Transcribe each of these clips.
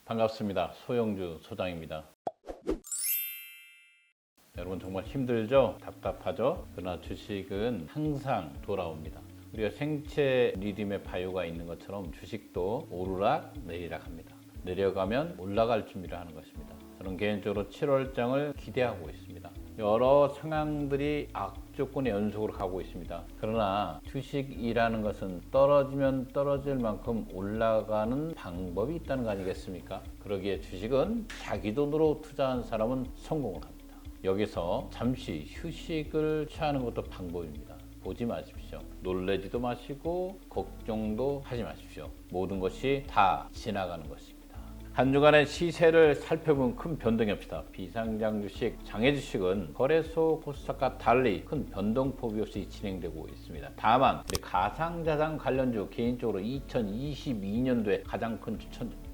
반갑습니다. 소영주 소장입니다. 여러분 정말 힘들죠? 답답하죠? 그러나 주식은 항상 돌아옵니다. 우리가 생체 리듬의 바이오가 있는 것처럼 주식도 오르락 내리락 합니다. 내려가면 올라갈 준비를 하는 것입니다. 저는 개인적으로 7월장을 기대하고 있습니다. 여러 상황들이 악조건의 연속으로 가고 있습니다. 그러나 주식이라는 것은 떨어지면 떨어질 만큼 올라가는 방법이 있다는 거 아니겠습니까? 그러기에 주식은 자기 돈으로 투자한 사람은 성공을 합니다. 여기서 잠시 휴식을 취하는 것도 방법입니다. 보지 마십시오. 놀래지도 마시고 걱정도 하지 마십시오. 모든 것이 다 지나가는 것입니다. 한 주간의 시세를 살펴본 큰 변동이 없다. 비상장 주식, 장외 주식은 거래소 코스닥과 달리 큰 변동폭이 없이 진행되고 있습니다. 다만 우리 가상자산 관련주 개인적으로 2022년도에 가장 큰 추천주입니다.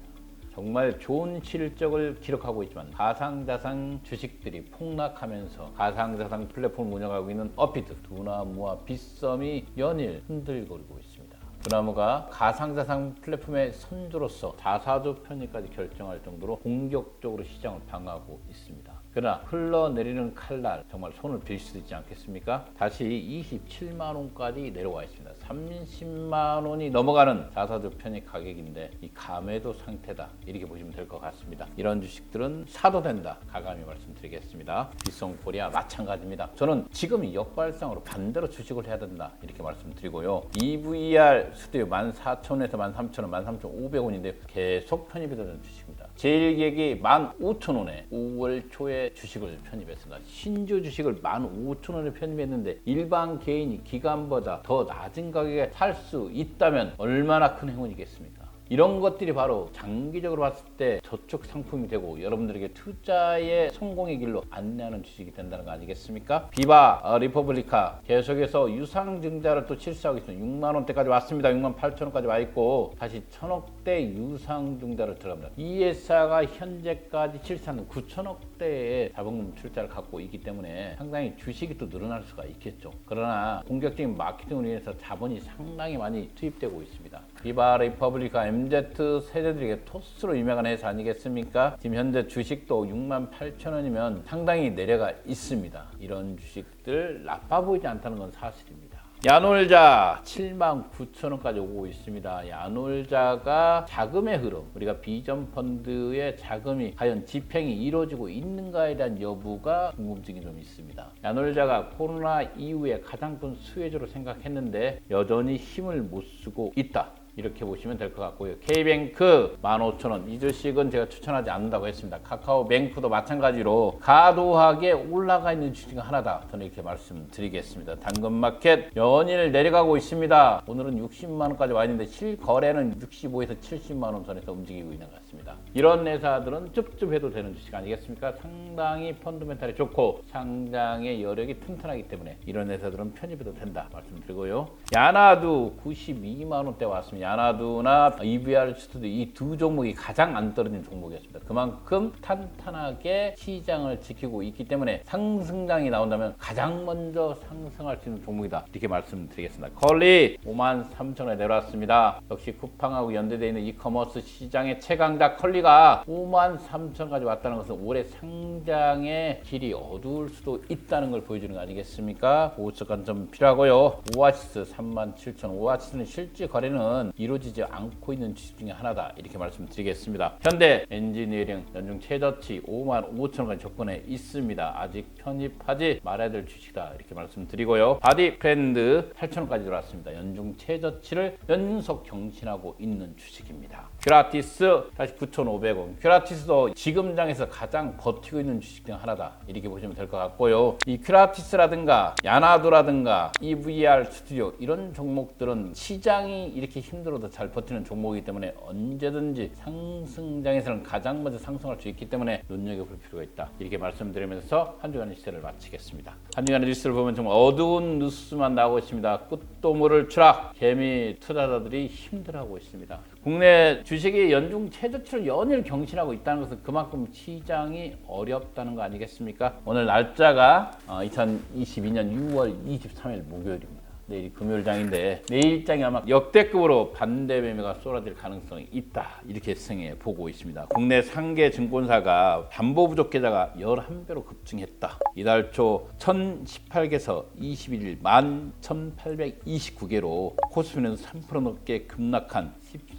정말 좋은 실적을 기록하고 있지만 가상자산 주식들이 폭락하면서 가상자산 플랫폼을 운영하고 있는 업비트, 두나무와 빗썸이 연일 흔들거리고 있습니다. 두나무가 가상자산 플랫폼의 선두로서 자사주 편입까지 결정할 정도로 공격적으로 시장을 방어하고 있습니다. 그러나 흘러내리는 칼날 정말 손을 빌 수도 있지 않겠습니까? 다시 27만 원까지 내려와 있습니다. 30만 원이 넘어가는 자사주 편입 가격인데 이 감해도 상태다 이렇게 보시면 될 것 같습니다. 이런 주식들은 사도 된다 가감히 말씀드리겠습니다. 빗썸코리아 마찬가지입니다. 저는 지금이 역발상으로 반대로 주식을 해야 된다 이렇게 말씀드리고요. EVR 스튜디오 14,000원에서 13,000원, 13,500원인데 계속 편입이 되는 주식입니다. 제일기획이 15,000원에 5월 초에 주식을 편입했습니다. 신주 주식을 15,000원에 편입했는데 일반 개인이 기관보다 더 낮은 가격에 살 수 있다면 얼마나 큰 행운이겠습니까? 이런 것들이 바로 장기적으로 봤을 때 저축 상품이 되고 여러분들에게 투자의 성공의 길로 안내하는 주식이 된다는 거 아니겠습니까? 비바, 리퍼블리카 계속해서 유상증자를 또 실시하고 있습니다. 6만 원대까지 왔습니다. 6만 8천 원까지 와 있고 다시 1,000억대 유상증자를 들어갑니다. 이 회사가 현재까지 실시하는 9천억대의 자본금 출자를 갖고 있기 때문에 상당히 주식이 또 늘어날 수가 있겠죠. 그러나 공격적인 마케팅을 위해서 자본이 상당히 많이 투입되고 있습니다. 비바, 리퍼블리카, MZ 세대들에게 토스로 유명한 회사 아니겠습니까? 지금 현재 주식도 6만 8천 원이면 상당히 내려가 있습니다. 이런 주식들 나빠 보이지 않다는 건 사실입니다. 야놀자 7만 9천 원까지 오고 있습니다. 야놀자가 자금의 흐름, 우리가 비전 펀드의 자금이 과연 집행이 이루어지고 있는가에 대한 여부가 궁금증이 좀 있습니다. 야놀자가 코로나 이후에 가장 큰 수혜주로 생각했는데 여전히 힘을 못 쓰고 있다. 이렇게 보시면 될 것 같고요. K뱅크 15,000원 이 주식은 제가 추천하지 않는다고 했습니다. 카카오뱅크도 마찬가지로 가도하게 올라가 있는 주식은 하나다. 저는 이렇게 말씀드리겠습니다. 당근마켓 연일 내려가고 있습니다. 오늘은 60만 원까지 와 있는데 실거래는 65에서 70만 원 선에서 움직이고 있는 것 같습니다. 이런 회사들은 쫌쫌해도 되는 주식 아니겠습니까? 상당히 펀더멘탈이 좋고 상장의 여력이 튼튼하기 때문에 이런 회사들은 편입해도 된다 말씀드리고요. 야나두 92만 원대 왔습니다. 야나두나 EVR 스튜디오 이 두 종목이 가장 안 떨어진 종목이었습니다. 그만큼 탄탄하게 시장을 지키고 있기 때문에 상승장이 나온다면 가장 먼저 상승할 수 있는 종목이다. 이렇게 말씀드리겠습니다. 컬리 53,000원에 내려왔습니다. 역시 쿠팡하고 연대되어 있는 이커머스 시장의 최강자 컬리가 53,000원까지 왔다는 것은 올해 상장의 길이 어두울 수도 있다는 걸 보여주는 거 아니겠습니까? 보호적 관점 필요하고요. 오아시스 37,000원 오아시스는 실제 거래는 이루어지지 않고 있는 주식 중에 하나다 이렇게 말씀드리겠습니다. 현대 엔지니어링 연중 최저치 55,000원까지 접근해 있습니다. 아직 편입하지 말아야 될 주식이다 이렇게 말씀드리고요. 바디 프렌드 8,000원까지 들어왔습니다. 연중 최저치를 연속 경신하고 있는 주식입니다. 큐라티스 다시 9,500원 큐라티스도 지금장에서 가장 버티고 있는 주식 중 하나다 이렇게 보시면 될 것 같고요. 이 큐라티스라든가 야나두라든가 EVR 스튜디오 이런 종목들은 시장이 이렇게 힘들어도 잘 버티는 종목이기 때문에 언제든지 상승장에서는 가장 먼저 상승할 수 있기 때문에 눈여겨볼 필요가 있다 이렇게 말씀드리면서 한 주간의 시세를 마치겠습니다. 한 주간의 뉴스를 보면 정말 어두운 뉴스만 나오고 있습니다. 끝도물을 추락 개미 투자자들이 힘들어하고 있습니다. 국내 주식이 연중 최저치를 연일 경신하고 있다는 것은 그만큼 시장이 어렵다는 거 아니겠습니까? 오늘 날짜가 2022년 6월 23일 목요일입니다. 내일이 금요일장인데 내일장이 아마 역대급으로 반대 매매가 쏟아질 가능성이 있다. 이렇게 예상해 보고 있습니다. 국내 상계 증권사가 담보 부족 계좌가 11배로 급증했다. 이달 초 1018개에서 21일 11,829개로 코스피는 3% 넘게 급락한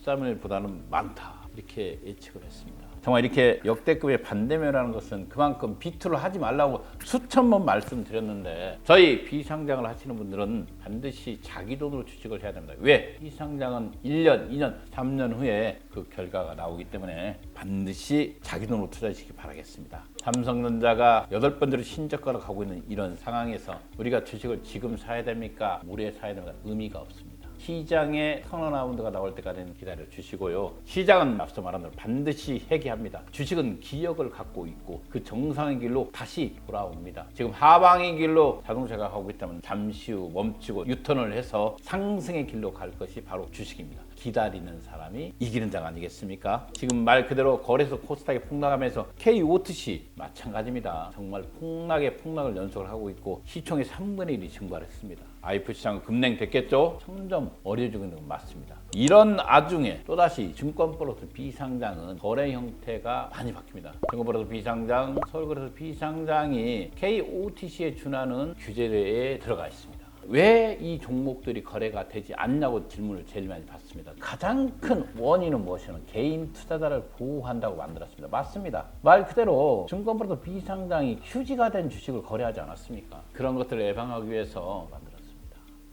13일보다는 많다. 이렇게 예측을 했습니다. 정말 이렇게 역대급의 반대매라는 것은 그만큼 비투를 하지 말라고 수천 번 말씀드렸는데 저희 비상장을 하시는 분들은 반드시 자기 돈으로 주식을 해야 됩니다. 왜? 비상장은 1년, 2년, 3년 후에 그 결과가 나오기 때문에 반드시 자기 돈으로 투자하시기 바라겠습니다. 삼성전자가 8번째로 신저가로 가고 있는 이런 상황에서 우리가 주식을 지금 사야 됩니까? 올해 사야 됩니까? 의미가 없습니다. 시장에 턴어라운드가 나올 때까지는 기다려 주시고요. 시장은 앞서 말한 대로 반드시 회귀합니다. 주식은 기억을 갖고 있고 그 정상의 길로 다시 돌아옵니다. 지금 하방의 길로 자동차가 가고 있다면 잠시 후 멈추고 유턴을 해서 상승의 길로 갈 것이 바로 주식입니다. 기다리는 사람이 이기는 장 아니겠습니까? 지금 말 그대로 거래소 코스닥이 폭락하면서 KOTC 마찬가지입니다. 정말 폭락을 연속을 하고 있고 시총의 3분의 1이 증발했습니다. IPO 시장은 급냉됐겠죠? 점점 어려지고 있는 건 맞습니다. 이런 와중에 또다시 증권 플러스 비상장은 거래 형태가 많이 바뀝니다. 증권 플러스 비상장, 서울거래소 비상장이 KOTC에 준하는 규제에 들어가 있습니다. 왜 이 종목들이 거래가 되지 않냐고 질문을 제일 많이 받습니다. 가장 큰 원인은 무엇이냐면 개인 투자자를 보호한다고 만들었습니다. 맞습니다. 말 그대로 증권플러스 비상장이 휴지가 된 주식을 거래하지 않았습니까? 그런 것들을 예방하기 위해서 만들었습니다.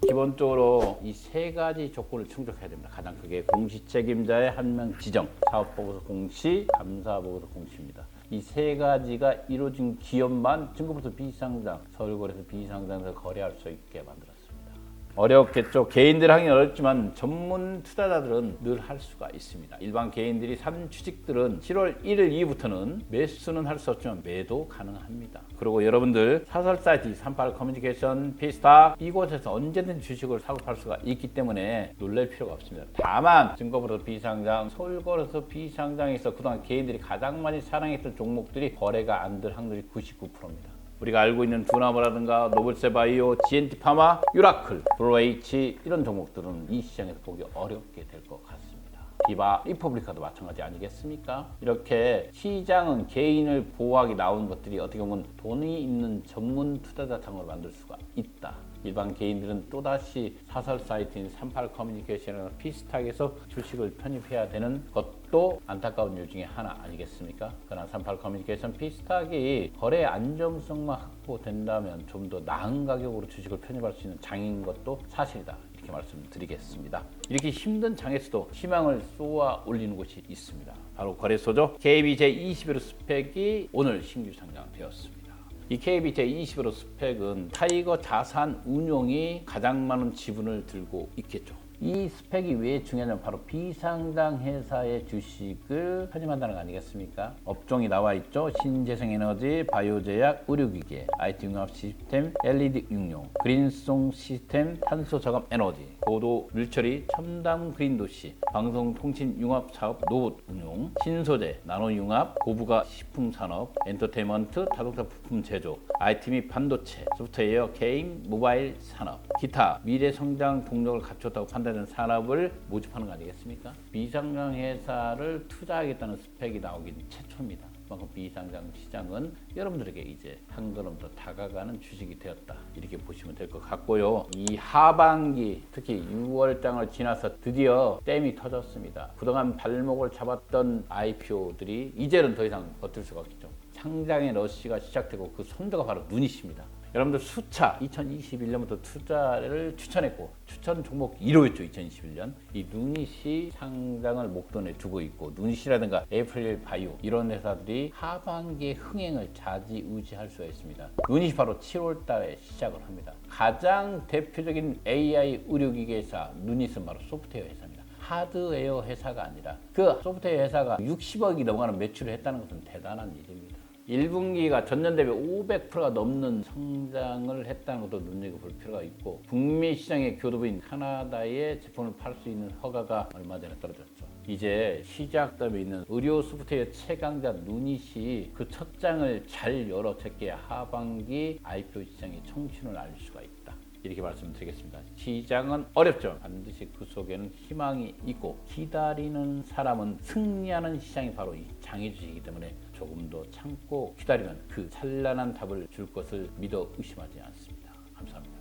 기본적으로 이 세 가지 조건을 충족해야 됩니다. 가장 크게 공시 책임자의 한 명 지정, 사업보고서 공시, 감사보고서 공시입니다. 이 세 가지가 이루어진 기업만 증권플러스 비상장, 서울거래소 비상장에서 거래할 수 있게 만들었습니다. 어렵겠죠. 개인들 하긴 어렵지만 전문 투자자들은 늘 할 수가 있습니다. 일반 개인들이 산 주식들은 7월 1일 이후부터는 매수는 할 수 없지만 매도 가능합니다. 그리고 여러분들 사설 사이트 38 커뮤니케이션, 피스타 이곳에서 언제든 주식을 사고 팔 수가 있기 때문에 놀랄 필요가 없습니다. 다만 증권플러스 비상장, 서울거래소 비상장에서 그동안 개인들이 가장 많이 사랑했던 종목들이 거래가 안 될 확률이 99%입니다. 우리가 알고 있는 두나무라든가 노블세바이오, GNT파마, 유라클, 브로에이치 이런 종목들은 이 시장에서 보기 어렵게 될 것 같습니다. 디바, 리퍼블리카도 마찬가지 아니겠습니까? 이렇게 시장은 개인을 보호하기 나온 것들이 어떻게 보면 돈이 있는 전문 투자자 창으로 만들 수가 있다. 일반 개인들은 또다시 사설 사이트인 38 커뮤니케이션이나 피스탁에서 주식을 편입해야 되는 것도 안타까운 이유 중에 하나 아니겠습니까? 그러나 38 커뮤니케이션 피스탁이 거래 안정성만 확보된다면 좀 더 나은 가격으로 주식을 편입할 수 있는 장인 것도 사실이다. 이렇게 말씀드리겠습니다. 이렇게 힘든 장에서도 희망을 쏘아 올리는 곳이 있습니다. 바로 거래소죠. KB 제21호 스펙이 오늘 신규 상장되었습니다. 이 KB 제21호 스펙은 타이거 자산 운용이 가장 많은 지분을 들고 있겠죠. 이 스펙이 왜 중요하냐면 바로 비상장 회사의 주식을 편입한다는 거 아니겠습니까? 업종이 나와 있죠. 신재생에너지, 바이오제약, 의료기계, IT 융합 시스템, LED 응용, 그린송 시스템, 탄소 저감 에너지, 고도 물처리, 첨단 그린 도시, 방송통신 융합 사업 로봇 운용, 신소재, 나노 융합, 고부가 식품 산업, 엔터테인먼트, 자동차 부품 제조, IT 및 반도체, 소프트웨어, 게임, 모바일 산업, 기타 미래 성장 동력을 갖췄다고 판단되는 산업을 모집하는 거 아니겠습니까? 비상장 회사를 투자하겠다는 스펙이 나오긴 최초입니다. 그만큼 비상장 시장은 여러분들에게 이제 한 걸음 더 다가가는 주식이 되었다. 이렇게 보시면 될 것 같고요. 이 하반기 특히 6월장을 지나서 드디어 댐이 터졌습니다. 그동안 발목을 잡았던 IPO들이 이제는 더 이상 버틸 수가 없겠죠. 상장의 러시가 시작되고 그 선두가 바로 누닛입니다. 여러분들 수차 2021년부터 투자를 추천했고 추천 종목 1호였죠. 2021년 이 누닛이 상장을 목돈에 두고 있고 누닛이라든가 에이프릴 바이오 이런 회사들이 하반기의 흥행을 좌지우지할 수가 있습니다. 누닛이 바로 7월 달에 시작을 합니다. 가장 대표적인 AI 의료기기 회사 누닛은 바로 소프트웨어 회사입니다. 하드웨어 회사가 아니라 그 소프트웨어 회사가 60억이 넘어가는 매출을 했다는 것은 대단한 일입니다. 1분기가 전년 대비 500%가 넘는 성장을 했다는 것도 눈여겨볼 필요가 있고 북미 시장의 교두부인 카나다에 제품을 팔 수 있는 허가가 얼마 전에 떨어졌죠. 이제 시작점에 있는 의료 소프트웨어 최강자 누닛이 그 첫 장을 잘 열어 제껴야 하반기 IPO 시장의 청춘을 알 수가 있다. 이렇게 말씀드리겠습니다. 시장은 어렵죠. 반드시 그 속에는 희망이 있고 기다리는 사람은 승리하는 시장이 바로 이 장의 주식이기 때문에 조금 더 참고 기다리면 그 찬란한 답을 줄 것을 믿어 의심하지 않습니다. 감사합니다.